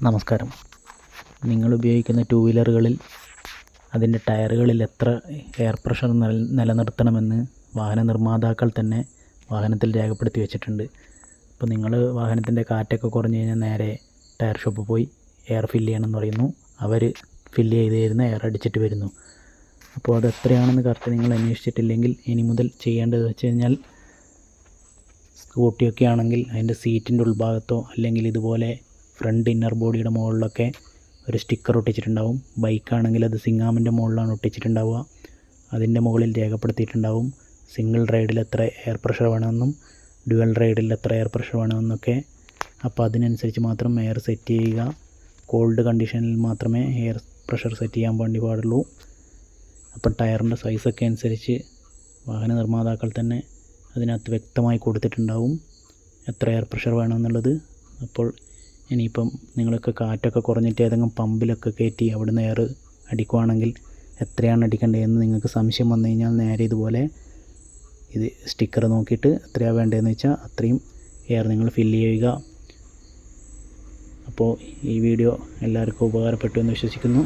നമസ്കാരം. നിങ്ങൾ ഉപയോഗിക്കുന്ന ടൂ വീലറുകളിൽ അതിൻ്റെ ടയറുകളിൽ എത്ര എയർ പ്രഷർ നിലനിർത്തണമെന്ന് വാഹന നിർമ്മാതാക്കൾ തന്നെ വാഹനത്തിൽ രേഖപ്പെടുത്തി വെച്ചിട്ടുണ്ട്. അപ്പോൾ നിങ്ങൾ വാഹനത്തിൻ്റെ കാറ്റൊക്കെ കുറഞ്ഞ് കഴിഞ്ഞാൽ നേരെ ടയർ ഷോപ്പിൽ പോയി എയർ ഫില്ല് ചെയ്യണമെന്ന് പറയുന്നു. അവർ ഫില്ല് ചെയ്ത് തരുന്ന എയർ അടിച്ചിട്ട് വരുന്നു. അപ്പോൾ അത് എത്രയാണെന്ന് കറക്റ്റ് നിങ്ങൾ അന്വേഷിച്ചിട്ടില്ലെങ്കിൽ ഇനി മുതൽ ചെയ്യേണ്ടത് വെച്ച് കഴിഞ്ഞാൽ, സ്കൂട്ടിയൊക്കെ ആണെങ്കിൽ അതിൻ്റെ സീറ്റിൻ്റെ ഉൾഭാഗത്തോ അല്ലെങ്കിൽ ഇതുപോലെ ഫ്രണ്ട് ഇന്നർ ബോഡിയുടെ മുകളിലൊക്കെ ഒരു സ്റ്റിക്കർ ഒട്ടിച്ചിട്ടുണ്ടാവും. ബൈക്കാണെങ്കിൽ അത് സിങ്ങാമിൻ്റെ മുകളിലാണ് ഒട്ടിച്ചിട്ടുണ്ടാവുക. അതിൻ്റെ മുകളിൽ രേഖപ്പെടുത്തിയിട്ടുണ്ടാവും സിംഗിൾ റൈഡിൽ എത്ര എയർ പ്രഷർ വേണമെന്നും ഡ്യുവൽ റൈഡിൽ എത്ര എയർ പ്രഷർ വേണമെന്നൊക്കെ. അപ്പോൾ അതിനനുസരിച്ച് മാത്രം എയർ സെറ്റ് ചെയ്യുക. കോൾഡ് കണ്ടീഷനിൽ മാത്രമേ എയർ പ്രഷർ സെറ്റ് ചെയ്യാൻ വേണ്ടി പാടുള്ളൂ. അപ്പം ടയറിൻ്റെ സൈസൊക്കെ അനുസരിച്ച് വാഹന നിർമ്മാതാക്കൾ തന്നെ അതിനകത്ത് വ്യക്തമായി കൊടുത്തിട്ടുണ്ടാവും എത്ര എയർ പ്രഷർ വേണമെന്നുള്ളത്. അപ്പോൾ ഇനിയിപ്പം നിങ്ങൾക്ക് കാറ്റൊക്കെ കുറഞ്ഞിട്ട് ഏതെങ്കിലും പമ്പിലൊക്കെ കയറ്റി അവിടുന്ന് എയർ അടിക്കുവാണെങ്കിൽ എത്രയാണ് അടിക്കേണ്ടതെന്ന് നിങ്ങൾക്ക് സംശയം വന്നു കഴിഞ്ഞാൽ നേരെ ഇതുപോലെ ഇത് സ്റ്റിക്കർ നോക്കിയിട്ട് എത്രയാണ് വേണ്ടതെന്ന് വെച്ചാൽ അത്രയും എയർ നിങ്ങൾ ഫില്ല് ചെയ്യുക. അപ്പോൾ ഈ വീഡിയോ എല്ലാവർക്കും ഉപകാരപ്പെട്ടു എന്ന് വിശ്വസിക്കുന്നു.